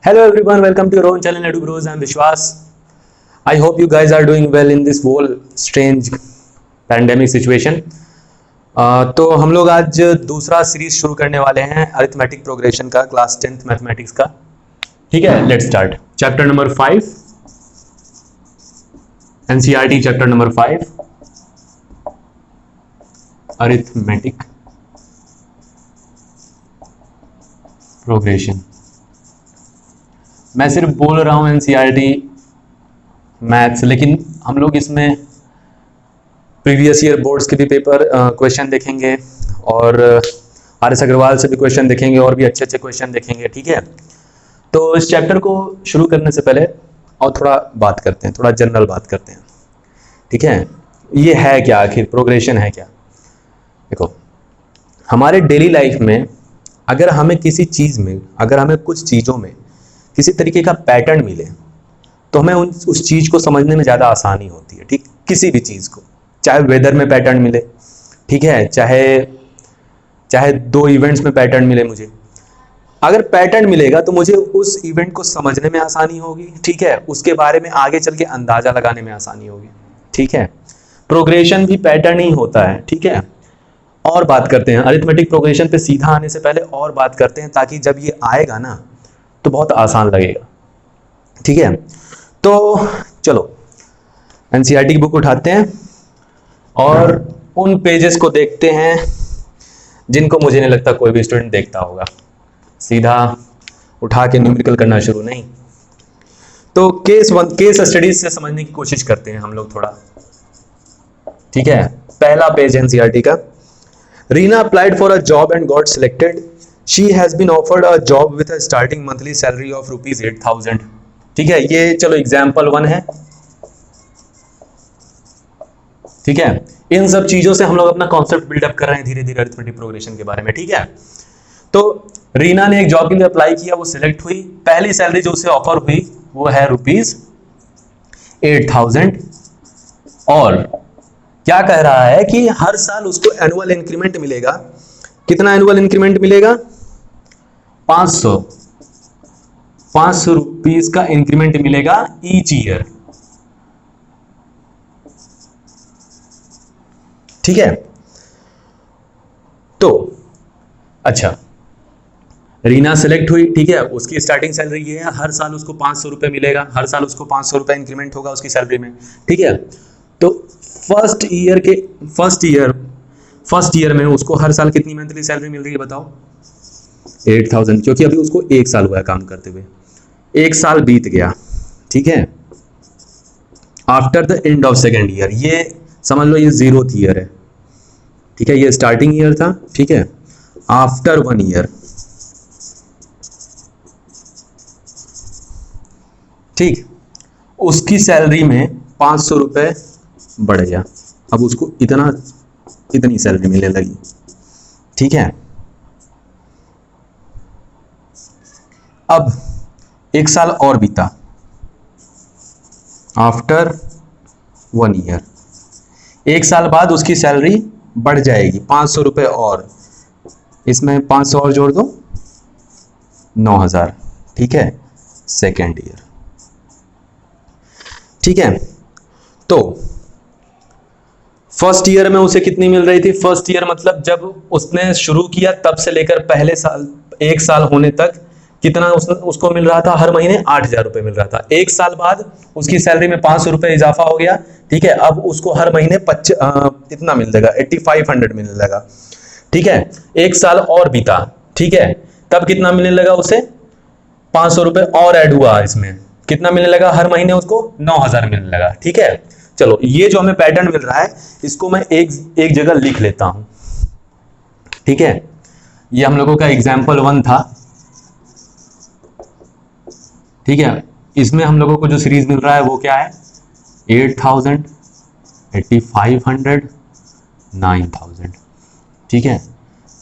Hello everyone, welcome to your own channel Edu Bros. I'm Vishwas. I hope you guys are doing well in this whole strange pandemic situation. तो हम लोग आज दूसरा series शुरू करने वाले हैं अरिथमेटिक प्रोग्रेशन का, क्लास 10th मैथमेटिक्स का. ठीक है, let's start. Chapter number 5, NCERT chapter number 5, arithmetic progression. मैं सिर्फ बोल रहा हूँ एनसीईआरटी मैथ्स, लेकिन हम लोग इसमें प्रीवियस ईयर बोर्ड्स के भी पेपर क्वेश्चन देखेंगे और आर.एस. अग्रवाल से भी क्वेश्चन देखेंगे और भी अच्छे अच्छे क्वेश्चन देखेंगे. ठीक है, तो इस चैप्टर को शुरू करने से पहले और थोड़ा बात करते हैं, थोड़ा जनरल बात करते हैं. ठीक है, ये है क्या, आखिर प्रोग्रेशन है क्या? देखो, हमारे डेली लाइफ में अगर हमें किसी चीज़ में, अगर हमें कुछ चीज़ों में किसी तरीके का पैटर्न मिले तो हमें उस चीज़ को समझने में ज़्यादा आसानी होती है. ठीक, किसी भी चीज़ को, चाहे वेदर में पैटर्न मिले, ठीक है, चाहे दो इवेंट्स में पैटर्न मिले, मुझे अगर पैटर्न मिलेगा तो मुझे उस इवेंट को समझने में आसानी होगी. ठीक है, उसके बारे में आगे चल के अंदाजा लगाने में आसानी होगी. ठीक है, प्रोग्रेशन भी पैटर्न ही होता है. ठीक है, और बात करते हैं अरिथमेटिक प्रोग्रेशन पे. सीधा आने से पहले और बात करते हैं, ताकि जब ये आएगा ना तो बहुत आसान लगेगा. ठीक है, तो चलो एनसीईआरटी की बुक उठाते हैं और उन पेजेस को देखते हैं जिनको मुझे नहीं लगता कोई भी स्टूडेंट देखता होगा. सीधा उठा के न्यूमेरिकल करना शुरू नहीं. तो केस स्टडीज से समझने की कोशिश करते हैं हम लोग थोड़ा. ठीक है, पहला पेज एनसीईआरटी का. Reena applied for a job and got selected. She has been offered a job with a starting monthly salary of ₹8,000. ठीक है, ये चलो एग्जाम्पल 1 है. ठीक है, इन सब चीजों से हम लोग अपना कॉन्सेप्ट बिल्डअप कर रहे हैं धीरे धीरे अरिथमेटिक प्रोग्रेशन के बारे में. ठीक है, तो रीना ने एक जॉब के लिए अप्लाई किया, वो सिलेक्ट हुई. पहली सैलरी जो उसे ऑफर हुई वो है ₹8,000. और क्या कह रहा है कि हर साल उसको एनुअल इंक्रीमेंट मिलेगा. कितना एनुअल इंक्रीमेंट मिलेगा? 500 रुपीज का इंक्रीमेंट मिलेगा ईच ईयर. ठीक है, तो अच्छा, रीना सेलेक्ट हुई. ठीक है, उसकी स्टार्टिंग सैलरी ये है, हर साल उसको 500 रुपए मिलेगा, हर साल उसको 500 रुपए इंक्रीमेंट होगा उसकी सैलरी में. ठीक है, तो फर्स्ट ईयर में उसको हर साल कितनी मंथली सैलरी मिल रही है बताओ? 8,000, क्योंकि अभी उसको 1 साल हुआ है काम करते हुए. 1 साल बीत गया. ठीक है, after the end of second year, ये समझ लो ये 0th ईयर है. ठीक है, ये स्टार्टिंग ईयर था. ठीक है, आफ्टर 1 ईयर, ठीक, उसकी सैलरी में 500 रुपए बढ़ गया. अब उसको इतनी सैलरी मिलने लगी. ठीक है, अब 1 साल और बीता. आफ्टर 1 ईयर, 1 साल बाद उसकी सैलरी बढ़ जाएगी 500 रुपए और. इसमें 500 और जोड़ दो, 9,000. ठीक है, सेकेंड ईयर. ठीक है, तो फर्स्ट ईयर में उसे कितनी मिल रही थी? फर्स्ट ईयर मतलब जब उसने शुरू किया तब से लेकर पहले साल 1 साल होने तक कितना उसको मिल रहा था? हर महीने 8,000 रुपए मिल रहा था. 1 साल बाद उसकी सैलरी में 500 रुपए इजाफा हो गया. ठीक है, अब उसको हर महीने कितना मिल जाएगा? 8,500 मिलने लगा. ठीक है, 1 साल और बीता. ठीक है, तब कितना मिलने लगा उसे? 500 रुपए और ऐड हुआ इसमें. कितना मिलने लगा? हर महीने उसको 9,000 मिलने लगा. ठीक है, चलो ये जो हमें पैटर्न मिल रहा है इसको मैं एक जगह लिख लेता हूं. ठीक है, ये हम लोगों का एग्जाम्पल 1 था. ठीक है, इसमें हम लोगों को जो सीरीज मिल रहा है वो क्या है? 8,000, 8,500, 9,000. ठीक है,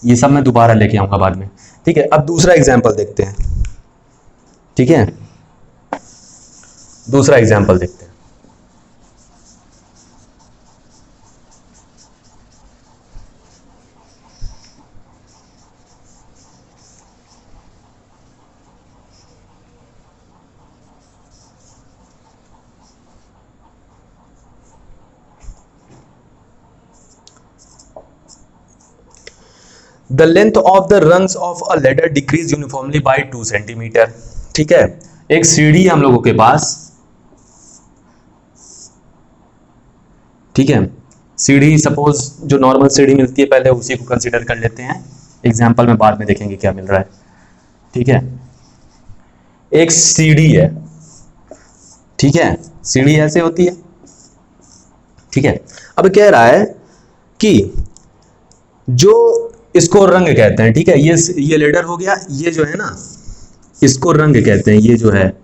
ये सब मैं दोबारा लेके आऊंगा बाद में. ठीक है, अब दूसरा एग्जाम्पल देखते हैं. ठीक है, दूसरा एग्जाम्पल देखते हैं. The length of the rungs of a ladder decreases uniformly by 2 centimetre. ठीक है, एक सीढ़ी है हम लोगों के पास, ठीक है, सीढ़ी सपोज जो नॉर्मल सीढ़ी मिलती है पहले उसी को कंसीडर कर लेते हैं, एग्जाम्पल में बाद में देखेंगे क्या मिल रहा है। ठीक है, एक सीढ़ी है, ठीक है, सीढ़ी ऐसे होती है, ठीक है। अब कह रहा है कि जो इसको रंग कहते हैं, ठीक है, ये लेडर हो गया, ये जो है ना इसको रंग कहते हैं, ये जो है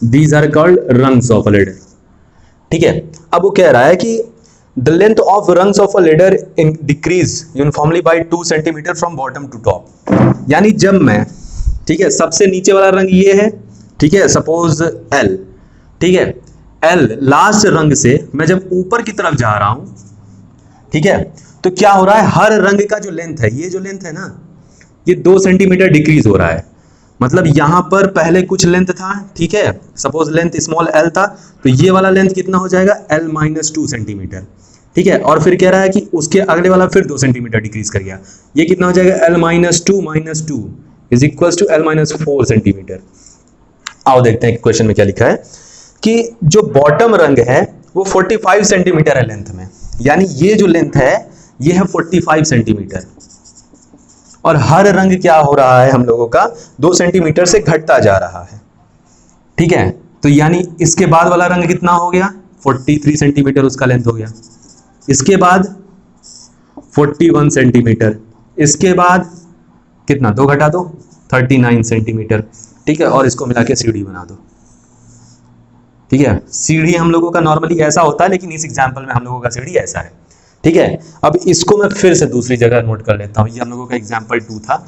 these are called rungs of a ladder. ठीक है, अब वो कह रहा है कि the length of rungs of a ladder in decreases uniformly by 2 centimetre from bottom to top. यानी जब मैं, ठीक है, सबसे नीचे वाला रंग ये है, ठीक है, सपोज एल, ठीक है, एल लास्ट रंग से मैं जब ऊपर की तरफ जा रहा हूं, ठीक है, तो क्या हो रहा है, हर रंग का जो लेंथ है, ये जो लेंथ है ना, ये 2 सेंटीमीटर डिक्रीज हो रहा है। मतलब यहां पर पहले कुछ लेंथ था, ठीक है, सपोज लेंथ स्मॉल एल था, तो ये वाला लेंथ कितना हो जाएगा, एल माइनस 2 सेंटीमीटर। ठीक है, और फिर कह रहा है कि उसके अगले वाला फिर 2 सेंटीमीटर डिक्रीज कर गया, ये कितना हो जाएगा, l minus two is equal to l minus 4 centimetre. आओ देखते हैं क्वेश्चन में क्या लिखा है कि जो बॉटम रंग है वो 45 सेंटीमीटर है लेंथ में, यानी ये जो लेंथ है ये है 45 सेंटीमीटर, और हर रंग क्या हो रहा है हम लोगों का 2 सेंटीमीटर से घटता जा रहा है। ठीक है, तो यानी इसके बाद वाला रंग कितना हो गया, 43 सेंटीमीटर उसका लेंथ हो गया, इसके बाद 41 सेंटीमीटर, इसके बाद कितना, 2 घटा दो 39 सेंटीमीटर। ठीक है, और इसको मिला के सीढ़ी बना दो। ठीक है, सीढ़ी हम लोगों का नॉर्मली ऐसा होता है, लेकिन इस एग्जांपल में हम लोगों का सीढ़ी ऐसा है। ठीक है, अब इसको मैं फिर से दूसरी जगह नोट कर लेता हूं, ये हम लोगों का एग्जांपल 2 था,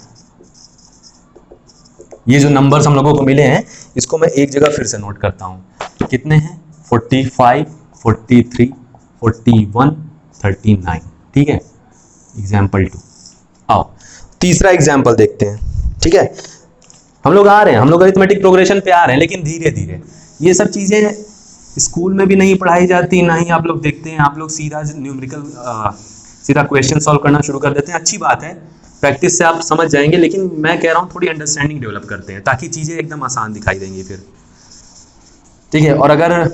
ये जो नंबर्स हम लोगों को मिले हैं इसको मैं एक जगह फिर से नोट करता हूं, कितने हैं, 45, 43, 41, 39। ठीक है, एग्जांपल 2। आओ तीसरा एग्जांपल देखते हैं। ठीक है, हम लोग आ रहे हैं, हम लोग अरिथमेटिक प्रोग्रेशन पे आ रहे हैं, लेकिन धीरे धीरे। ये सब चीजें स्कूल में भी नहीं पढ़ाई जाती, ना ही आप लोग देखते हैं, आप लोग सीधा न्यूमेरिकल सीधा क्वेश्चन सॉल्व करना शुरू कर देते हैं। अच्छी बात है, प्रैक्टिस से आप समझ जाएंगे, लेकिन मैं कह रहा हूँ थोड़ी अंडरस्टैंडिंग डेवलप करते हैं ताकि चीजें एकदम आसान दिखाई देंगी फिर। ठीक है, और अगर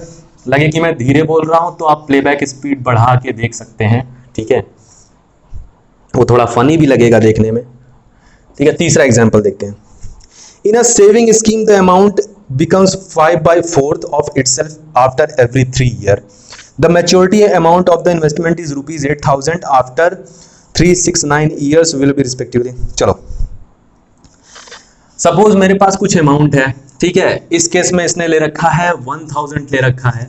लगे कि मैं धीरे बोल रहा हूँ तो आप प्लेबैक स्पीड बढ़ा के देख सकते हैं। ठीक है, वो थोड़ा फनी भी लगेगा देखने में। ठीक है, तीसरा एग्जाम्पल देखते हैं। In a saving scheme, the amount becomes 5/4 of itself after every 3 years. The maturity amount of the investment is rupees 8,000 after 369 years will be respectively. चलो, सपोज मेरे पास कुछ अमाउंट है, ठीक है, इस केस में इसने ले रखा है 1000 ले रखा है।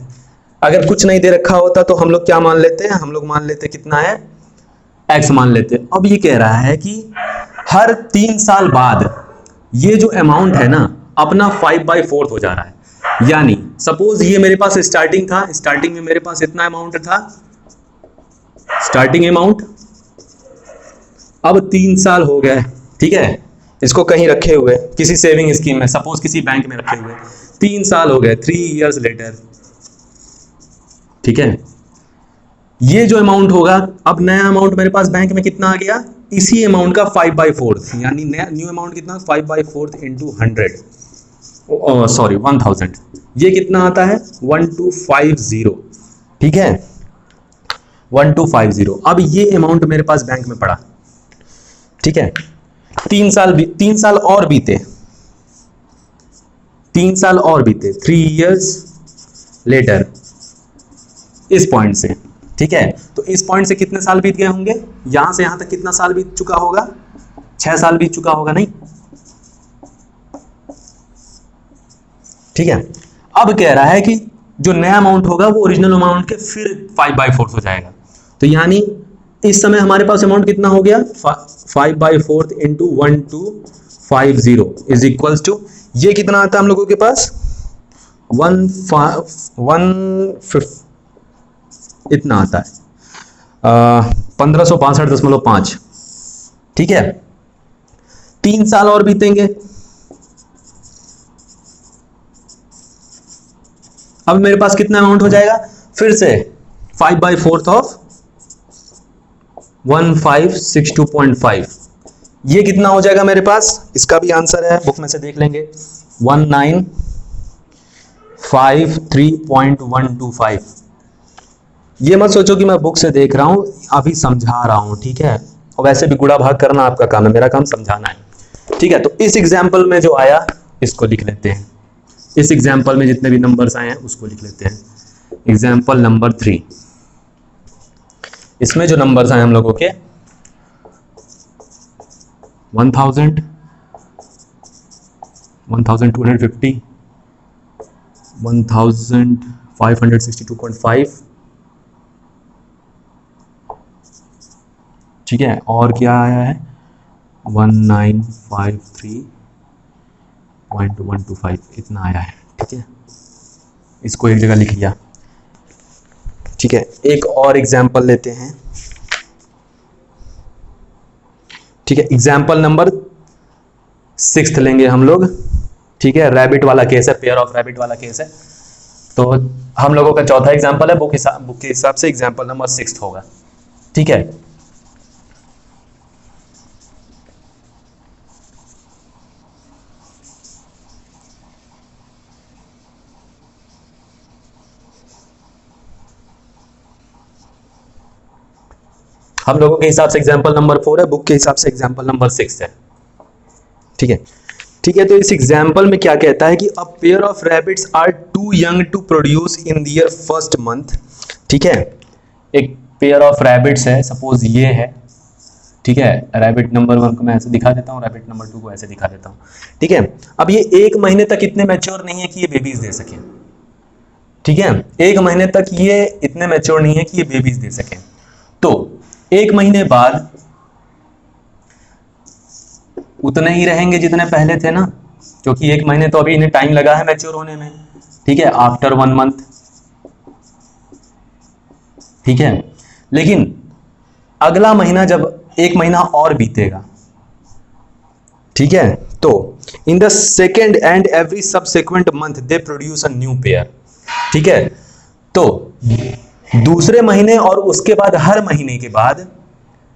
अगर कुछ नहीं दे रखा होता तो हम लोग क्या मान लेते हैं, हम लोग मान लेते कितना है, x मान लेते। अब ये कह रहा है कि हर 3 साल बाद ये जो अमाउंट है ना अपना 5/4 हो जा रहा है। यानी सपोज ये मेरे पास स्टार्टिंग था, स्टार्टिंग में मेरे पास इतना अमाउंट था, स्टार्टिंग अमाउंट, अब 3 साल हो गए, ठीक है, इसको कहीं रखे हुए किसी सेविंग स्कीम में, सपोज किसी बैंक में रखे हुए, 3 साल हो गए, 3 years लेटर। ठीक है, ये जो अमाउंट होगा, अब नया अमाउंट मेरे पास बैंक में कितना आ गया, इसी अमाउंट का 5/4, यानी न्यू अमाउंट कितना, 5/4 इंटू 100, सॉरी 1000, ये कितना आता है 1250। ठीक है, 1250। अब ये अमाउंट मेरे पास बैंक में पड़ा, ठीक है, 3 साल और बीते, 3 साल और बीते, 3 years लेटर इस पॉइंट से। ठीक है, तो इस पॉइंट से कितने साल बीत गए होंगे, यहां से यहां तक कितना साल बीत चुका होगा, 6 साल बीत चुका होगा, नहीं। ठीक है, अब कह रहा है कि जो नया अमाउंट होगा वो ओरिजिनल अमाउंट के फिर 5/4 हो जाएगा। तो यानी इस समय हमारे पास अमाउंट कितना हो गया, 5/4 इंटू 1250 इज इक्वल टू, ये कितना आता है हम लोगों के पास 150 इतना आता है 1562.5। ठीक है, 3 साल और बीतेंगे, अब मेरे पास कितना अमाउंट हो जाएगा, फिर से 5/4 ऑफ 1562.5, ये कितना हो जाएगा मेरे पास, इसका भी आंसर है, बुक में से देख लेंगे, 1953.125। ये मत सोचो कि मैं बुक से देख रहा हूं, अभी समझा रहा हूं, ठीक है। और वैसे भी गुणा भाग करना आपका काम है, मेरा काम समझाना है, ठीक है। तो इस एग्जाम्पल में जो आया इसको लिख लेते हैं, इस एग्जाम्पल में जितने भी नंबर्स आए हैं उसको लिख लेते हैं। एग्जाम्पल नंबर 3, इसमें जो नंबर्स आए हम लोगों के 1000, 1250, 1562.5, ठीक है, और क्या आया है 1953.125, इतना आया है, ठीक है। इसको एक जगह लिख लिया, ठीक है। एक और एग्जाम्पल लेते हैं, ठीक है। एग्जाम्पल नंबर 6 लेंगे हम लोग, ठीक है। रैबिट वाला केस है, पेयर ऑफ रैबिट वाला केस है। तो हम लोगों का चौथा एग्जाम्पल है, बुक के हिसाब से एग्जाम्पल नंबर 6 होगा, ठीक है। हम लोगों के हिसाब से एग्जाम्पल नंबर 4 है, बुक के हिसाब से एग्जाम्पल नंबर 6 है, ठीक है, ठीक है। तो इस एग्जाम्पल में क्या कहता है कि a pair of rabbits are too young to produce in their first month, ठीक है। एक पेयर ऑफ रैबिट्स है, सपोज ये है, ठीक है। रैबिट नंबर 1 को मैं ऐसे दिखा देता हूँ, रैबिट नंबर 2 को ऐसे दिखा देता हूँ, ठीक है। अब ये 1 महीने तक इतने मैच्योर नहीं है कि ये बेबीज दे सके, ठीक है। 1 महीने तक ये इतने मैच्योर नहीं है कि ये बेबीज दे सके। तो 1 महीने बाद उतने ही रहेंगे जितने पहले थे ना, क्योंकि 1 महीने तो अभी इन्हें टाइम लगा है मैच्योर होने में, ठीक है। आफ्टर 1 मंथ, ठीक है। लेकिन अगला महीना जब 1 महीना और बीतेगा, ठीक है, तो in the second and every subsequent month they produce a new pair, ठीक है। तो दूसरे महीने और उसके बाद हर महीने के बाद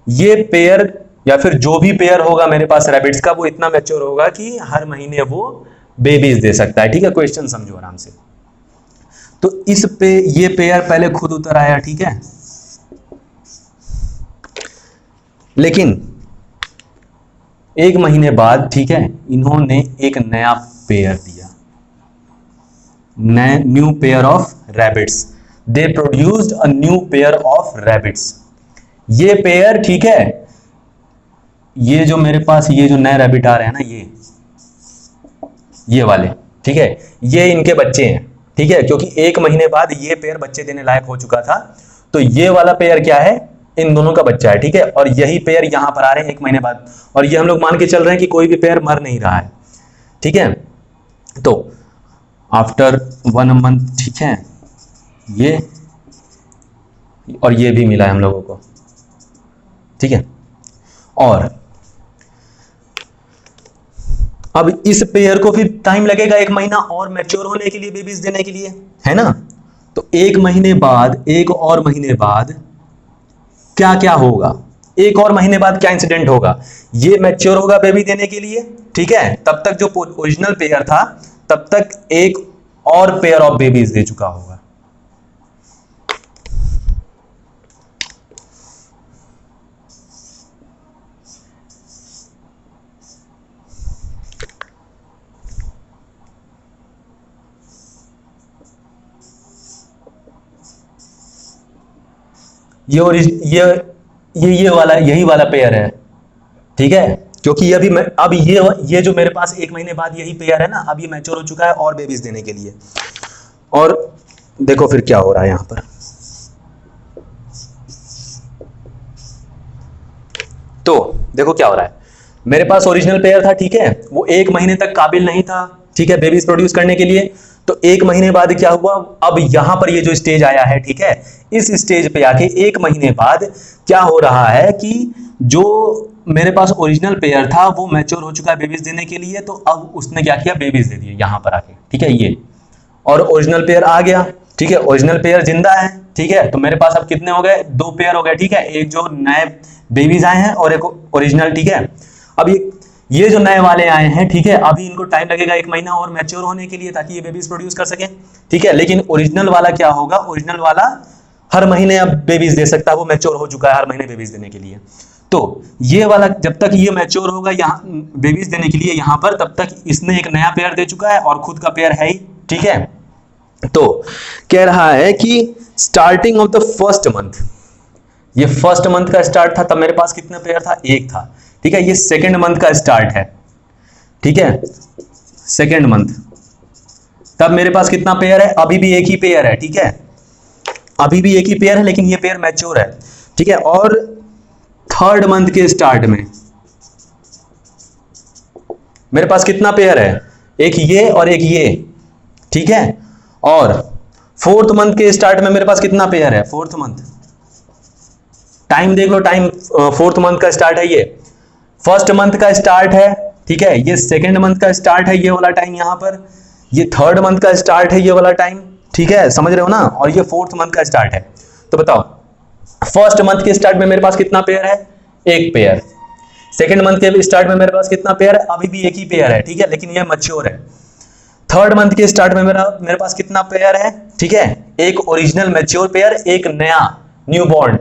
ये पेयर या फिर जो भी पेयर होगा मेरे पास रैबिट्स का, वो इतना मैच्योर होगा कि हर महीने वो बेबीज दे सकता है, ठीक है। क्वेश्चन समझो आराम से। तो इस पे ये पेयर पहले खुद उतर आया, ठीक है। लेकिन 1 महीने बाद, ठीक है, इन्होंने एक नया पेयर दिया, new pair of rabbits, they produced a new pair of rabbits. ये पेयर, ठीक है, ये जो मेरे पास ये जो नए रैबिट आ रहे हैं ना, ये वाले, ठीक है, ये इनके बच्चे हैं, ठीक है। क्योंकि 1 महीने बाद ये पेयर बच्चे देने लायक हो चुका था, तो ये वाला पेयर क्या है, इन दोनों का बच्चा है, ठीक है। और यही पेयर यहां पर आ रहे हैं 1 महीने बाद, और ये हम लोग मान के चल रहे हैं कि कोई भी पेयर मर नहीं रहा है, ठीक है। तो आफ्टर 1 मंथ, ठीक है, ये और ये भी मिला है हम लोगों को, ठीक है। और अब इस पेयर को फिर टाइम लगेगा 1 महीना और मैच्योर होने के लिए, बेबीज देने के लिए, है ना। तो 1 महीने बाद, 1 और महीने बाद क्या क्या होगा, 1 और महीने बाद क्या इंसिडेंट होगा, ये मैच्योर होगा बेबी देने के लिए, ठीक है। तब तक जो ओरिजिनल पेयर था, तब तक एक और पेयर ऑफ बेबीज दे चुका होगा, ये वाला, यही वाला पेयर है, ठीक है। क्योंकि ये अभी अब ये जो मेरे पास 1 महीने बाद यही पेयर है ना, अब ये मैच्योर हो चुका है और बेबीज देने के लिए। और देखो फिर क्या हो रहा है यहां पर, तो देखो क्या हो रहा है। मेरे पास ओरिजिनल पेयर था, ठीक है, वो 1 महीने तक काबिल नहीं था, ठीक है, बेबीज प्रोड्यूस करने के लिए। तो 1 महीने बाद क्या हुआ, अब यहां पर ये जो स्टेज आया है, ठीक है, इस स्टेज पे आके 1 महीने बाद क्या हो रहा है कि जो मेरे पास ओरिजिनल पेयर था वो मैच्योर हो चुका है बेबीज देने के लिए। तो अब उसने क्या किया, बेबीज दे दिए यहां पर आके, ठीक है, ये, और ओरिजिनल पेयर आ गया, ठीक है, ओरिजिनल पेयर जिंदा है, ठीक है, तो मेरे पास अब कितने हो गए, 2 पेयर हो गए, ठीक है, एक जो नए बेबीज आए हैं और एक ओरिजिनल, ठीक है। अब ये जो नए वाले आए हैं, ठीक है, अभी इनको टाइम लगेगा 1 महीना और मैच्योर होने के लिए, ताकि ये बेबीज प्रोड्यूस कर सके, ठीक है। लेकिन ओरिजिनल वाला क्या होगा, ओरिजिनल वाला हर महीने अब बेबीज दे सकता है, वो मैच्योर हो चुका है हर महीने बेबीज देने के लिए। तो ये वाला जब तक ये मैच्योर होगा यहाँ बेबीज देने के लिए यहाँ पर, तब तक इसने एक नया पेयर दे चुका है और खुद का पेयर है ही, ठीक है। तो कह रहा है कि starting of the first month, ये फर्स्ट मंथ का स्टार्ट था, तब मेरे पास कितना पेयर था, 1 था, ठीक है। ये सेकेंड मंथ का स्टार्ट है, ठीक है, सेकेंड मंथ, तब मेरे पास कितना पेयर है, अभी भी एक ही पेयर है, ठीक है, अभी भी एक ही पेयर है, लेकिन ये पेयर मैच्योर है, ठीक है। और थर्ड मंथ के स्टार्ट में मेरे पास कितना पेयर है, एक ये और एक ये, ठीक है। और फोर्थ मंथ के स्टार्ट में मेरे पास कितना पेयर है, फोर्थ मंथ, टाइम देख लो, टाइम फोर्थ मंथ का स्टार्ट है, ये फर्स्ट मंथ का स्टार्ट है, ठीक है, ये सेकेंड मंथ का स्टार्ट है, ये वाला टाइम यहां पर, ये थर्ड मंथ का स्टार्ट है, ये वाला टाइम, ठीक है, समझ रहे हो ना, और ये फोर्थ मंथ का स्टार्ट है। तो बताओ फर्स्ट मंथ के स्टार्ट में मेरे पास कितना पेयर है, 1 पेयर, सेकेंड मंथ के स्टार्ट में मेरे पास कितना पेयर है, अभी भी एक ही पेयर है, ठीक है, लेकिन ये मैच्योर है। थर्ड मंथ के स्टार्ट में मेरे पास कितना पेयर है, ठीक है, एक ओरिजिनल मैच्योर पेयर, एक नया न्यू बॉर्न,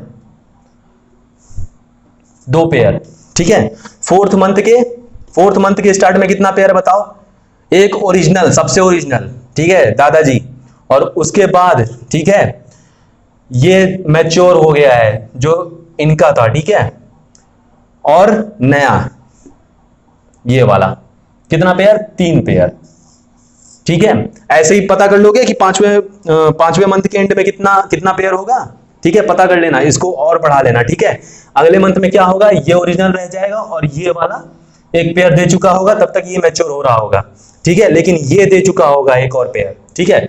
2 पेयर, ठीक है। फोर्थ मंथ के स्टार्ट में कितना पेयर बताओ, एक ओरिजिनल, सबसे ओरिजिनल, ठीक है, दादाजी, और उसके बाद, ठीक है, ये मैच्योर हो गया है जो इनका था, ठीक है, और नया ये वाला, कितना पेयर, 3 पेयर, ठीक है। ऐसे ही पता कर लोगे कि पांचवें मंथ के एंड में कितना पेयर होगा, ठीक है, पता कर लेना, इसको और बढ़ा लेना, ठीक है। अगले मंथ में क्या होगा, ये ओरिजिनल रह जाएगा और ये वाला एक पेयर दे चुका होगा, तब तक ये मैच्योर हो रहा होगा, ठीक है, लेकिन ये दे चुका होगा एक और पेयर, ठीक है।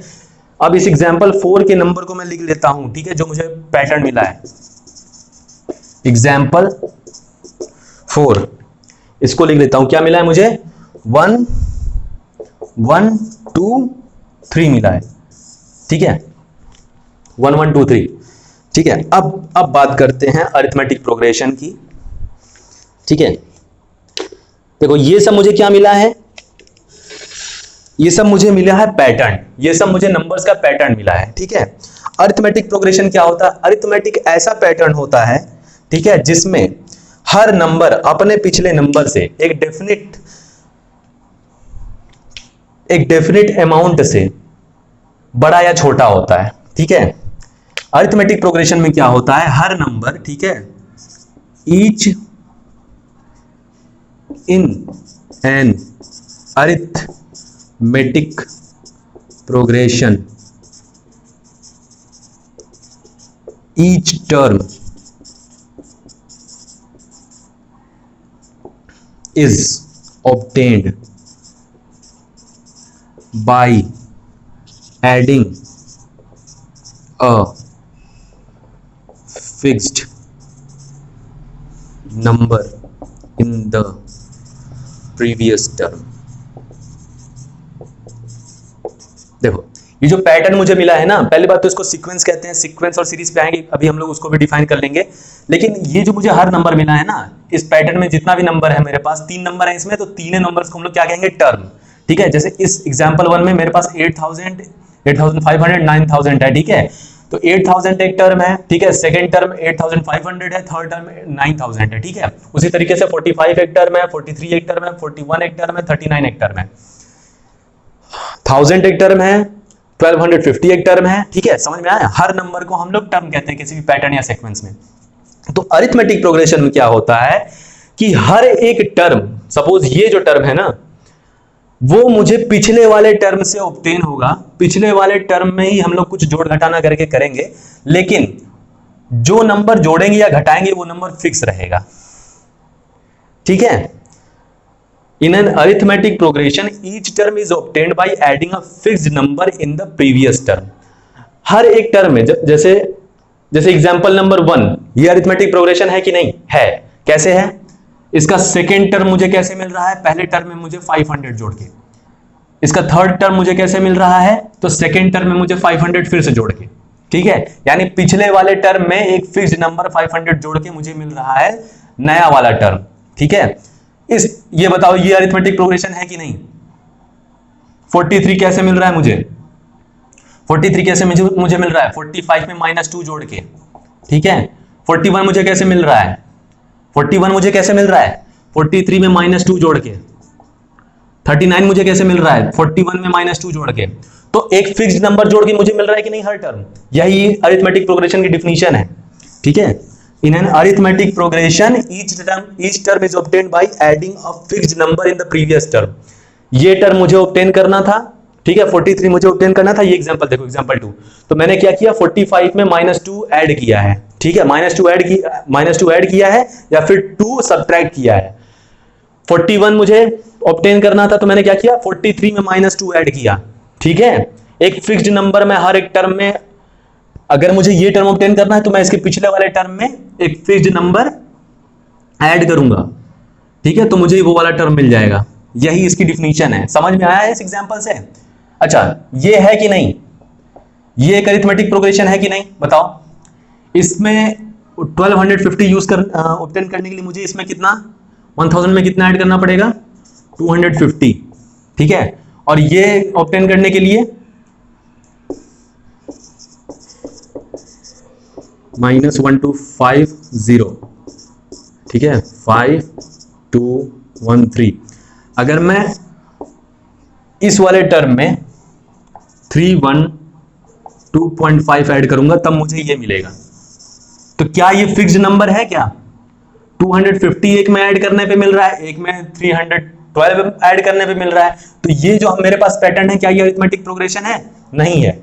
अब इस एग्जाम्पल 4 के नंबर को मैं लिख लेता हूं, ठीक है, जो मुझे पैटर्न मिला है, एग्जाम्पल 4, इसको लिख लेता हूं, क्या मिला है मुझे, 1 1 2 3 मिला है, ठीक है, 1 1 2 3, ठीक है। अब बात करते हैं अरिथमेटिक प्रोग्रेशन की, ठीक है। देखो ये सब मुझे क्या मिला है, ये सब मुझे मिला है पैटर्न, ये सब मुझे नंबर्स का पैटर्न मिला है, ठीक है। अरिथमेटिक प्रोग्रेशन क्या होता है, अरिथमेटिक ऐसा पैटर्न होता है, ठीक है, जिसमें हर नंबर अपने पिछले नंबर से एक डेफिनेट अमाउंट से बड़ा या छोटा होता है, ठीक है। अरिथमेटिक प्रोग्रेशन में क्या होता है, हर नंबर, ठीक है, each in an arithmetic progression each term is obtained by adding a fixed number in the previous term। देखो ये जो पैटर्न मुझे मिला है ना, पहली बात तो इसको सीक्वेंस कहते हैं, सीक्वेंस और सीरीज पे आएंगे, अभी हम लोग उसको भी डिफाइन कर लेंगे। लेकिन ये जो मुझे हर नंबर मिला है ना, इस पैटर्न में जितना भी नंबर है, मेरे पास 3 नंबर है इसमें, तो तीनों नंबर्स को हम लोग क्या कहेंगे, टर्म, ठीक है। जैसे इस एग्जांपल 1 में मेरे पास 8000 8500 9000 है, ठीक है, तो 8000 एक टर्म है, ठीक है, सेकंड टर्म 8500 है, थर्ड टर्म 9000 है, ठीक है। उसी तरीके से 45 एक टर्म है, 43 एक टर्म है, 41 एक टर्म है, 39 एक टर्म है, 1000 एक टर्म है, 1250 एक टर्म है, ठीक है, समझ में आया। हर नंबर को हम लोग टर्म कहते हैं किसी भी पैटर्न या सीक्वेंस में। तो अरिथमेटिक प्रोग्रेशन में क्या होता है कि हर एक टर्म, सपोज ये जो टर्म है ना, वो मुझे पिछले वाले टर्म से ऑब्टेन होगा, पिछले वाले टर्म में ही हम लोग कुछ जोड़ घटाना करके करेंगे, लेकिन जो नंबर जोड़ेंगे या घटाएंगे वो नंबर फिक्स रहेगा, ठीक है। In an arithmetic progression, each term is obtained by adding a fixed number in the previous term। हर एक टर्म में, जैसे एग्जांपल नंबर 1, ये अरिथमेटिक प्रोग्रेशन है कि नहीं है, कैसे है, इसका सेकेंड टर्म मुझे कैसे मिल रहा है, पहले टर्म में मुझे 500 जोड़ के, इसका थर्ड टर्म मुझे कैसे मिल रहा है, तो सेकेंड टर्म में मुझे 500 फिर से जोड़ के, ठीक है, यानी पिछले वाले टर्म में एक फिक्स्ड नंबर 500 जोड़ के मुझे मिल रहा है नया वाला टर्म, ठीक है। ये बताओ ये अरिथमेटिक प्रोग्रेशन है कि नहीं। 43 कैसे मिल रहा है मुझे, 43 कैसे मुझे मिल रहा है, 45 में -2 जोड़ के, ठीक है। 41 मुझे कैसे मिल रहा है, 41 मुझे कैसे मिल रहा है, 43 में -2 जोड़ के। 39 मुझे कैसे मिल रहा है, 41 में -2 जोड़ के। तो एक फिक्स्ड नंबर जोड़ के मुझे मिल रहा है कि नहीं हर टर्म, यही अरिथमेटिक प्रोग्रेशन की डिफिनीशन है, ठीक है। In an arithmetic progression each term is obtained by adding a fixed number in the previous term. ये टर्म मुझे ऑब्टेन करना था, ठीक है, 43 मुझे ऑब्टेन करना था। ये एग्जांपल देखो, एग्जांपल 2, तो मैंने क्या किया, 45 में -2 ऐड किया है, ठीक है, -2 ऐड किया है या फिर 2 सब्ट्रैक्ट किया है। 41 मुझे ऑब्टेन करना था, तो मैंने क्या किया, 43 में -2 ऐड किया, ठीक है। एक फिक्स्ड नंबर में हर एक टर्म में, अगर मुझे ये टर्म ऑब्टेन करना है तो मैं इसके पिछले वाले टर्म में एक फिक्स्ड नंबर ऐड करूंगा, ठीक है, तो मुझे वो वाला टर्म मिल जाएगा। यही इसकी डिफिनीशन है। समझ में आया है इस एग्जांपल से। अच्छा, ये है कि नहीं, ये एक अरिथमेटिक प्रोग्रेशन है कि नहीं, बताओ। इसमें 1250 यूज कर ऑब्टेन करने के लिए मुझे इसमें कितना, 1000 में कितना ऐड करना पड़ेगा, 250, ठीक है। और ये ऑब्टेन करने के लिए -1250, ठीक है, 5213। अगर मैं इस वाले टर्म में 312.5 ऐड करूंगा तब मुझे ये मिलेगा। तो क्या ये फिक्स्ड नंबर है क्या, 250 एक में ऐड करने पे मिल रहा है, एक में 312 ऐड करने पे मिल रहा है। तो ये जो मेरे पास पैटर्न है, क्या ये अरिथमेटिक प्रोग्रेशन है, नहीं है,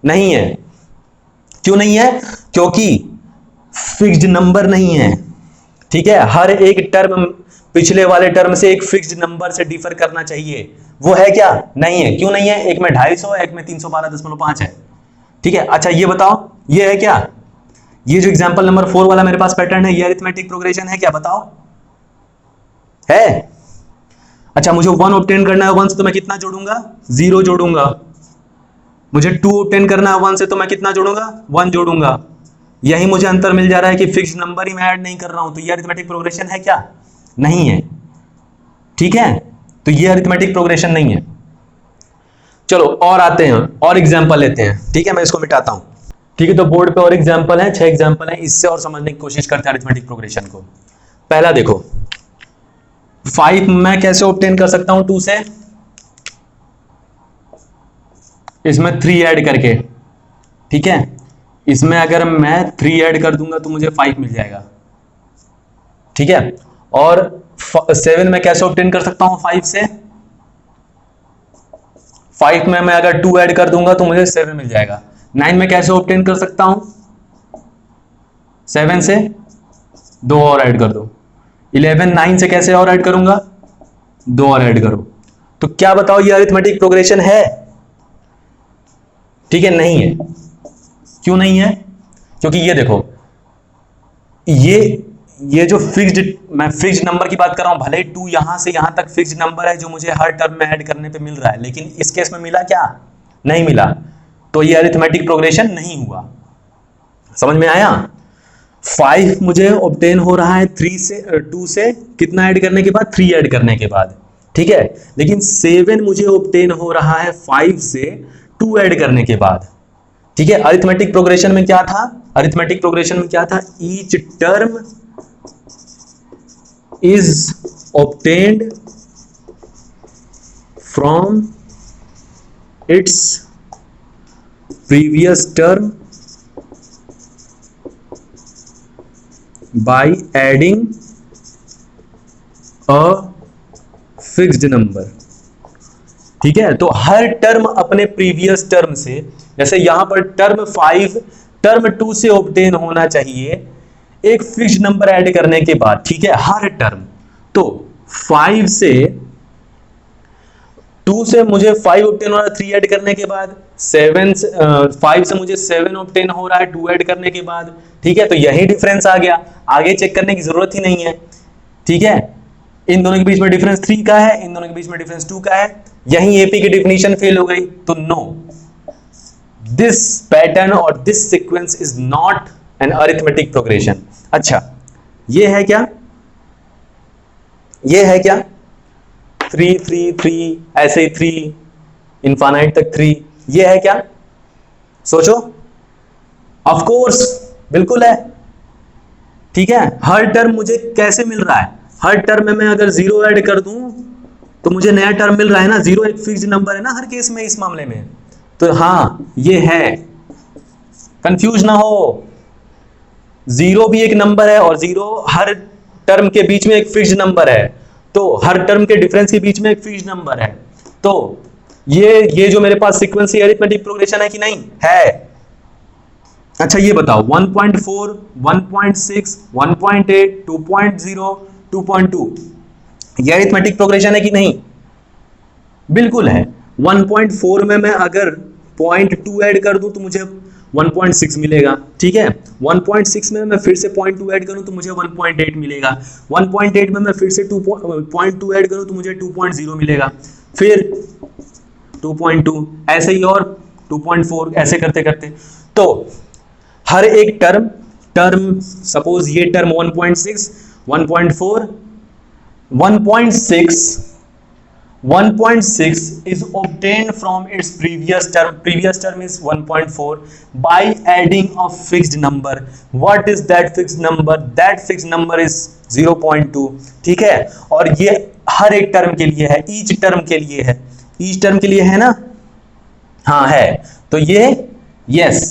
नहीं है। क्यों नहीं है, क्योंकि फिक्स्ड नंबर नहीं है, ठीक है। हर एक टर्म पिछले वाले टर्म से एक फिक्स्ड नंबर से डिफर करना चाहिए, वो है क्या, नहीं है। क्यों नहीं है, एक में 250, एक में 312.5 है, ठीक है। अच्छा ये बताओ, ये है क्या, ये जो एग्जांपल नंबर 4 वाला मेरे पास पैटर्न है, ये अरिथमेटिक प्रोग्रेशन है क्या, बताओ, है। अच्छा, मुझे 1 ऑब्टेन करना है 1 से, तो मैं कितना जोड़ूंगा, 0 जोड़ूंगा। मुझे 2 ऑब्टेन करना है 1 से, तो मैं कितना जोड़ूंगा, 1 जोड़ूंगा। यही मुझे अंतर मिल जा रहा है कि फिक्स्ड नंबर ही मैं ऐड नहीं कर रहा हूं। तो ये अरिथमेटिक प्रोग्रेशन है क्या, नहीं है, ठीक है। तो ये अरिथमेटिक प्रोग्रेशन नहीं है। चलो और आते हैं, और एग्जांपल लेते हैं, ठीक है। मैं इसको मिटाता हूं, ठीक है। तो बोर्ड पे और एग्जांपल है, 6 एग्जांपल है, इससे और समझने की कोशिश करते हैं अरिथमेटिक प्रोग्रेशन को। पहला देखो, 5 मैं कैसे ऑब्टेन कर सकता हूं 2 से, इसमें 3 ऐड करके, ठीक है। इसमें अगर मैं 3 ऐड कर दूंगा तो मुझे 5 मिल जाएगा, ठीक है। और 7 में कैसे ऑब्टेन कर सकता हूं 5 से, 5 में मैं अगर 2 ऐड कर दूंगा तो मुझे 7 मिल जाएगा। 9 में कैसे ऑब्टेन कर सकता हूं, 7 से 2 और ऐड कर दो। 11 9 से कैसे और ऐड करूंगा, 2 और ऐड करो। तो क्या बताओ, ये अरिथमेटिक प्रोग्रेशन है, ठीक है, नहीं है। क्यों नहीं है, क्योंकि ये देखो, ये जो मैं फिक्स्ड नंबर की बात कर रहा हूं, भले ही 2 यहां से यहां तक फिक्स्ड नंबर है जो मुझे हर टर्म में ऐड करने पे मिल रहा है, लेकिन इस केस में मिला क्या, नहीं मिला। तो ये अरिथमेटिक प्रोग्रेशन नहीं हुआ। समझ में आया। 5 मुझे ऑब्टेन हो रहा है 2 से कितना ऐड करने के बाद, 3 ऐड करने के बाद, ठीक है। लेकिन 7 मुझे ऑब्टेन हो रहा है 5 से 2 ऐड करने के बाद, ठीक है। अरिथमेटिक प्रोग्रेशन में क्या था, अरिथमेटिक प्रोग्रेशन में क्या था, each term is obtained from its previous term by adding a fixed number, ठीक है। तो हर टर्म अपने प्रीवियस टर्म से, जैसे यहां पर टर्म 5 टर्म 2 से ऑब्टेन होना चाहिए एक फिक्स्ड नंबर ऐड करने के बाद, ठीक है, हर टर्म। तो 5 से 2 से मुझे 5 ऑब्टेन हो रहा है 3 ऐड करने के बाद, 5 से मुझे 7 ऑब्टेन हो रहा है 2 ऐड करने के बाद, ठीक है। तो यही डिफरेंस आ गया, आगे चेक करने की जरूरत ही नहीं है, ठीक है। इन दोनों के बीच में डिफरेंस 3 का है, इन दोनों के बीच में डिफरेंस 2 का है, यहीं एपी की डेफिनेशन फेल हो गई। तो नो, दिस पैटर्न और this sequence is not an arithmetic progression. अच्छा, ये है क्या, ये है क्या 3 3 3 ऐसे ही 3 इनफाइनाइट तक 3, ये है क्या, सोचो। ऑफ कोर्स बिल्कुल है, ठीक है। हर टर्म मुझे कैसे मिल रहा है, हर टर्म में मैं अगर 0 ऐड कर दूं तो मुझे नया टर्म मिल रहा है ना, 0 एक फिक्स्ड नंबर है ना हर केस में इस मामले में। तो हाँ ये है, कंफ्यूज ना हो, 0 भी एक नंबर है और 0 हर टर्म के बीच में एक फिक्स्ड नंबर है, तो हर टर्म के डिफरेंस के बीच में एक फिक्स्ड नंबर है। तो ये जो मेरे पास सीक्वेंस अरिथमेटिक प्रोग्रेशन है कि नहीं है। अच्छा ये बताओ 1.4 1.6 1.8 2.0 2.2 ये अरिथमेटिक प्रोग्रेशन है कि नहीं, बिल्कुल है। 1.4 में मैं अगर 0.2 ऐड कर दूं तो मुझे 1.6 मिलेगा, ठीक है। 1.6 में मैं फिर से 0.2 ऐड करूं तो मुझे 1.8 मिलेगा, 1.8 में मैं फिर से 2.2 ऐड करूं तो मुझे 2.0 मिलेगा, फिर 2.2 ऐसे ही और 2.4 ऐसे करते करते। तो हर एक टर्म सपोज ये term 1.6 1.4 1.6 is obtained from its previous term is 1.4 by adding a fixed number. What is that fixed number? That fixed number is 0.2, ठीक है। और ये हर एक टर्म के लिए है, ईच टर्म के लिए है, ईच टर्म के लिए है ना, हाँ है। तो ये yes,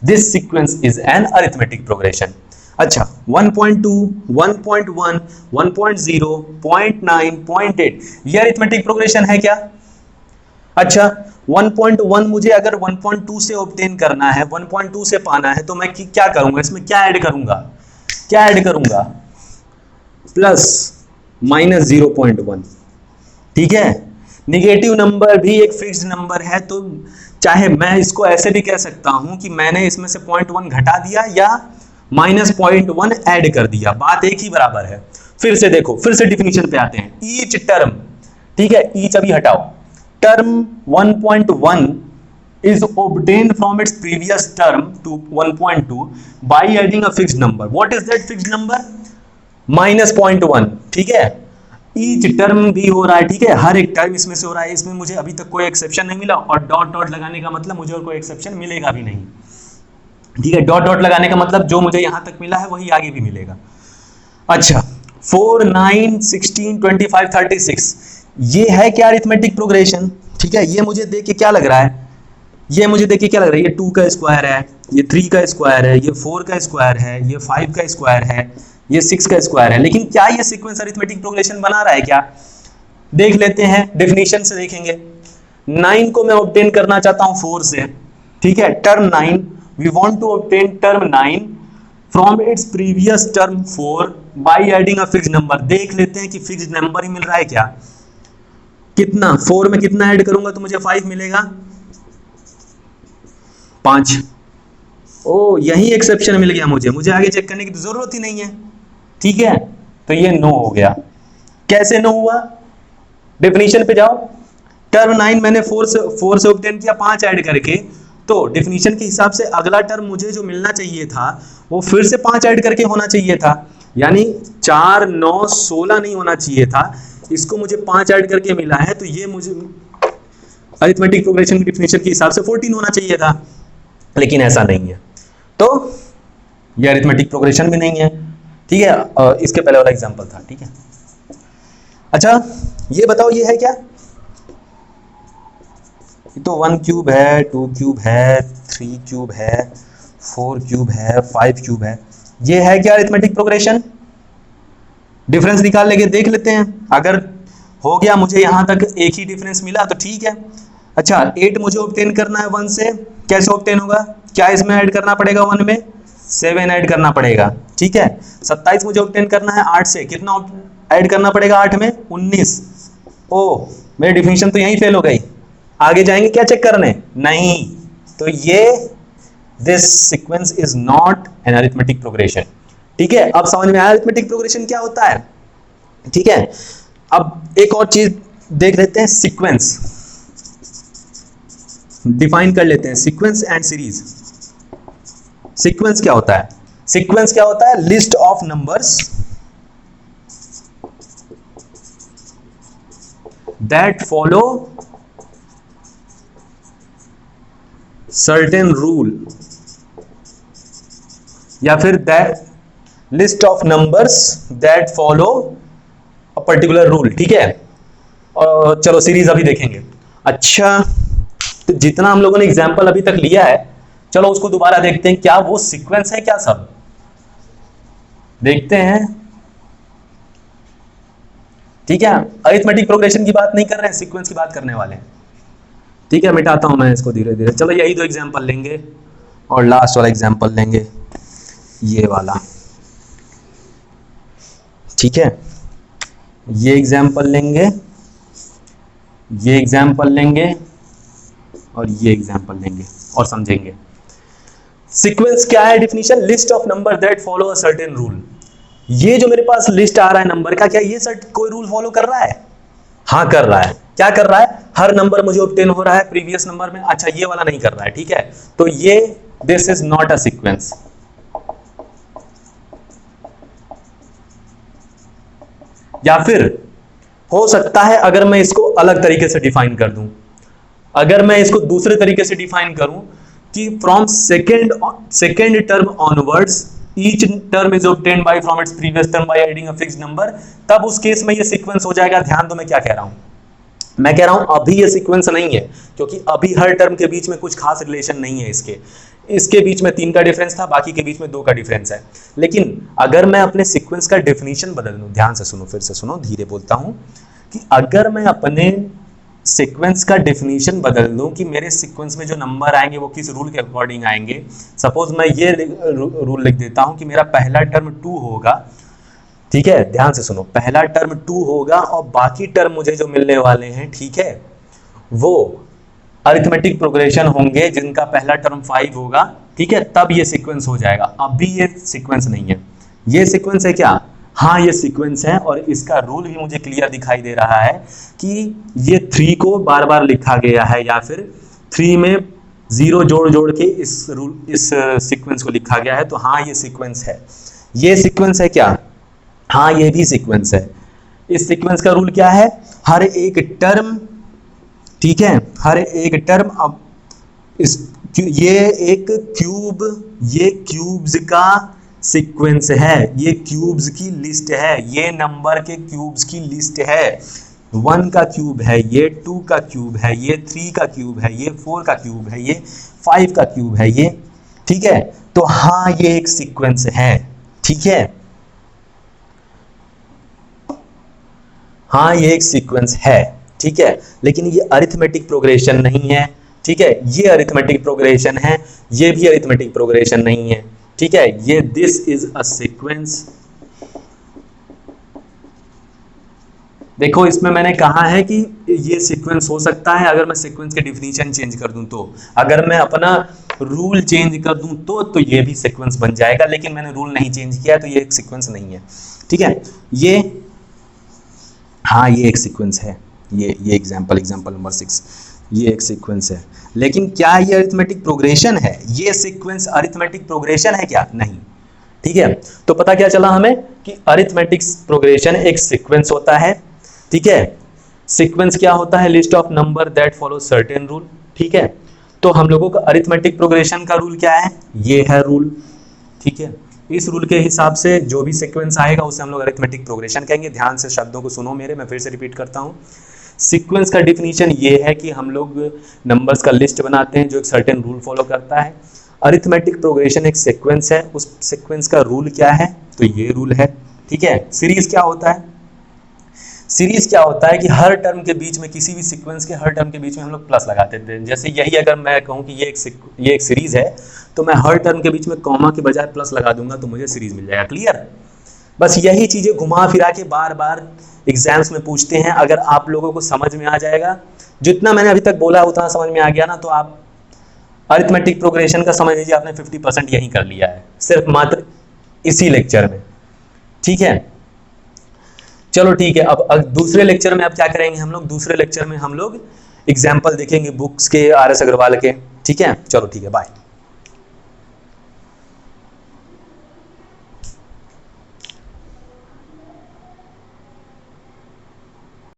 this sequence is an arithmetic progression। अच्छा 1.2 1.1 1.0 0.9 0.8 ये अरिथमेटिक प्रोग्रेशन है क्या। अच्छा 1.1 मुझे अगर 1.2 से ऑब्टेन करना है, 1.2 से पाना है, तो मैं क्या करूंगा, इसमें क्या ऐड करूंगा, प्लस माइनस 0.1, ठीक है। निगेटिव नंबर भी एक फिक्स्ड नंबर है, तो चाहे मैं इसको ऐसे भी कह सकता हूं कि मैंने इसमें से 0.1 घटा दिया या -0.1 ऐड कर दिया, बात एक ही बराबर है। फिर से देखो, फिर से डिफिनीशन पे आते हैं। ईच टर्म, ठीक है, ईच अभी हटाओ, term 1.1 is obtained from its previous term to 1.2 by adding a fixed number. What is that fixed number? -0.1, ठीक है। ईच टर्म भी हो रहा है, ठीक है, हर एक टर्म इसमें से हो रहा है, इसमें मुझे अभी तक कोई एक्सेप्शन नहीं मिला, और डॉट डॉट लगाने का मतलब मुझे और कोई एक्सेप्शन मिलेगा भी नहीं, ठीक है। डॉट डॉट लगाने का मतलब जो मुझे यहां तक मिला है वही आगे भी मिलेगा। अच्छा 4 9 16 25 36 ये है क्या अरिथमेटिक प्रोग्रेशन, ठीक है। ये मुझे देख के क्या लग रहा है, ये 2 का स्क्वायर है, ये 3 का स्क्वायर है, ये 4 का स्क्वायर है, ये 5 का स्क्वायर है, ये 6 का स्क्वायर है। लेकिन क्या ये सीक्वेंस अरिथमेटिक प्रोग्रेशन बना रहा है क्या, देख लेते हैं, डेफिनेशन से देखेंगे। 9 को मैं ऑब्टेन करना चाहता हूं 4 से, ठीक है। Term 9, we want to obtain term 9 from its previous term 4 by adding a fixed number। देख लेते हैं कि फिक्स्ड नंबर ही मिल रहा है क्या, कितना 4 में कितना ऐड करूंगा तो मुझे 5 मिलेगा, 5। ओ यही एक्सेप्शन मिल गया मुझे आगे चेक करने की तो जरूरत ही नहीं है, ठीक है। तो ये नो हो गया। कैसे नो हुआ, डेफिनेशन पे जाओ, टर्म 9 मैंने 4 से ऑब्टेन किया 5 ऐड करके, तो डेफिनेशन के हिसाब से अगला टर्म मुझे जो मिलना चाहिए था वो फिर से 5 ऐड करके होना चाहिए था, यानी 4 9 16 नहीं होना चाहिए था, इसको मुझे 5 ऐड करके मिला है, तो ये मुझे अरिथमेटिक प्रोग्रेशन की डेफिनेशन के हिसाब से 14 होना चाहिए था, लेकिन ऐसा नहीं है, तो ये अरिथमेटिक प्रोग्रेशन भी नहीं है, ठीक है। इसके पहले वाला एग्जांपल था, ठीक है। अच्छा ये बताओ ये है क्या, तो 1 क्यूब है, 2 क्यूब है, 3 क्यूब है, 4 क्यूब है, 5 क्यूब है, ये है क्या अरिथमेटिक प्रोग्रेशन। डिफरेंस निकाल लेके देख लेते हैं, अगर हो गया मुझे यहां तक एक ही डिफरेंस मिला तो ठीक है। अच्छा 8 मुझे ऑब्टेन करना है 1 से, कैसे ऑब्टेन होगा, क्या इसमें ऐड करना पड़ेगा 1 में, 7 ऐड करना पड़ेगा, ठीक है। 27 मुझे ऑब्टेन करना है 8 से, कितना ऐड करना पड़ेगा 8 में, 19। ओ मेरी डिफिनेशन तो यहीं फेल हो गई, आगे जाएंगे क्या चेक करने, नहीं। तो ये this sequence is not an arithmetic progression, ठीक है। अब समझ में आया अरिथमेटिक प्रोग्रेशन क्या होता है। ठीक है, अब एक और चीज देख लेते हैं, सीक्वेंस डिफाइन कर लेते हैं, सीक्वेंस एंड सीरीज। सीक्वेंस क्या होता है? सीक्वेंस क्या होता है? List of numbers that follow certain rule, या फिर that list of numbers that follow a particular rule. ठीक है, और चलो सीरीज अभी देखेंगे। अच्छा, तो जितना हम लोगों ने एग्जाम्पल अभी तक लिया है, चलो उसको दोबारा देखते हैं, क्या वो सीक्वेंस है क्या? सब देखते हैं। ठीक है, अरिथमेटिक प्रोग्रेशन की बात नहीं कर रहे हैं, सीक्वेंस की बात करने वाले हैं। ठीक है, मिटाता हूं मैं इसको धीरे धीरे। चलो यही दो एग्जाम्पल लेंगे और लास्ट वाला एग्जाम्पल लेंगे, ये वाला। ठीक है, ये एग्जाम्पल लेंगे, ये एग्जाम्पल लेंगे और ये एग्जाम्पल लेंगे और समझेंगे। सीक्वेंस क्या है? Definition, list of number that follow a certain rule. ये जो मेरे पास लिस्ट आ रहा है नंबर का, क्या ये कोई रूल फॉलो कर रहा है? हाँ कर रहा है। क्या कर रहा है? हर नंबर मुझे ऑब्टेन हो रहा है प्रीवियस नंबर में। अच्छा, ये वाला नहीं कर रहा है। ठीक है, तो ये this is not a sequence. या फिर हो सकता है अगर मैं इसको अलग तरीके से डिफाइन कर दूं, अगर मैं इसको दूसरे तरीके से डिफाइन करूं कि from second term onwards each term is obtained by from its previous term by adding a fixed number, तब उस केस में ये सीक्वेंस हो जाएगा। ध्यान दो मैं क्या कह रहा हूं, मैं कह रहा हूं अभी ये सीक्वेंस नहीं है, क्योंकि अभी हर टर्म के बीच में कुछ खास रिलेशन नहीं है। इसके बीच में 3 का डिफरेंस था, बाकी के बीच में 2 का डिफरेंस है। लेकिन अगर मैं अपने सीक्वेंस का डेफिनेशन बदल दूं, ध्यान से सुनो, फिर से सुनो, धीरे बोलता हूं, कि अगर मैं अपने सीक्वेंस का डेफिनेशन बदल दूं कि मेरे सीक्वेंस में जो नंबर आएंगे वो किस रूल के अकॉर्डिंग आएंगे। सपोज मैं ये रूल लिख देता हूं कि मेरा पहला टर्म 2 होगा। ठीक है, ध्यान से सुनो, पहला टर्म 2 होगा और बाकी टर्म मुझे जो मिलने वाले हैं, ठीक है, वो अरिथमेटिक प्रोग्रेशन होंगे जिनका पहला टर्म 5 होगा। ठीक है, तब ये सीक्वेंस हो जाएगा। अभी ये सीक्वेंस नहीं है। ये सीक्वेंस है क्या? हाँ, ये सीक्वेंस है, और इसका रूल भी मुझे क्लियर दिखाई दे रहा है कि ये 3 को बार बार लिखा गया है, या फिर 3 में 0 जोड़ जोड़ के इस सीक्वेंस को लिखा गया है। तो हाँ, ये सीक्वेंस है। ये सीक्वेंस है क्या? हाँ, ये भी सीक्वेंस है। इस सीक्वेंस का रूल क्या है? हर एक टर्म, ठीक है, हर एक टर्म, अब ये एक क्यूब, ये क्यूब्स का सीक्वेंस है, ये क्यूब्स की लिस्ट है, ये नंबर के क्यूब्स की लिस्ट है। 1 का क्यूब है, ये 2 का क्यूब है, ये 3 का क्यूब है, ये 4 का क्यूब है, ये 5 का क्यूब है, ये। ठीक है, तो हाँ, ये एक सीक्वेंस है। ठीक है, हाँ, ये एक सीक्वेंस है। ठीक है, लेकिन ये अरिथमेटिक प्रोग्रेशन नहीं है। ठीक है, ये अरिथमेटिक प्रोग्रेशन है, ये भी अरिथमेटिक प्रोग्रेशन नहीं है। ठीक है, ये दिस इज अ सीक्वेंस। देखो, इसमें मैंने कहा है कि ये सीक्वेंस हो सकता है अगर मैं सीक्वेंस के डिफिनीशन चेंज कर दूं तो, अगर मैं अपना रूल चेंज कर दूं तो ये भी सीक्वेंस बन जाएगा। लेकिन मैंने रूल नहीं चेंज किया, तो ये एक सीक्वेंस नहीं है। ठीक है, ये, हाँ, ये एक सीक्वेंस है। ये एग्जांपल नंबर 6, ये एक सीक्वेंस है। लेकिन क्या ये अरिथमेटिक प्रोग्रेशन है? ये सीक्वेंस अरिथमेटिक प्रोग्रेशन है क्या? नहीं। ठीक है, तो पता क्या चला हमें कि अरिथमेटिक प्रोग्रेशन एक सीक्वेंस होता है। ठीक है, सीक्वेंस क्या होता है? List of number that follow certain rule. ठीक है, तो हम लोगों का अरिथमेटिक प्रोग्रेशन का रूल क्या है? ये है रूल। ठीक है, इस रूल के हिसाब से जो भी सीक्वेंस आएगा उसे हम लोग अरिथमेटिक प्रोग्रेशन कहेंगे। ध्यान से शब्दों को सुनो मेरे, मैं फिर से रिपीट करता हूँ। सीक्वेंस का डिफिनीशन ये है कि हम लोग नंबर्स का लिस्ट बनाते हैं जो एक सर्टेन रूल फॉलो करता है। अरिथमेटिक प्रोग्रेशन एक सीक्वेंस है, उस सीक्वेंस का रूल क्या है? तो ये रूल है। ठीक है, सीरीज क्या होता है? सीरीज क्या होता है कि हर टर्म के बीच में, किसी भी सीक्वेंस के हर टर्म के बीच में हम लोग प्लस लगाते थे। जैसे यही अगर मैं कहूँ कि ये एक सीरीज है, तो मैं हर टर्म के बीच में कॉमा के बजाय प्लस लगा दूंगा तो मुझे सीरीज मिल जाएगा। क्लियर? बस यही चीजें घुमा फिरा के बार बार एग्जाम्स में पूछते हैं। अगर आप लोगों को समझ में आ जाएगा, जितना मैंने अभी तक बोला उतना समझ में आ गया ना, तो आप अरिथमेटिक प्रोग्रेशन का समझ लीजिए आपने 50% यही कर लिया है, सिर्फ मात्र इसी लेक्चर में। ठीक है, चलो ठीक है, अब दूसरे लेक्चर में अब क्या करेंगे हम लोग, दूसरे लेक्चर में हम लोग एग्जाम्पल देखेंगे बुक्स के, RS अग्रवाल के। ठीक है, चलो ठीक है, बाय।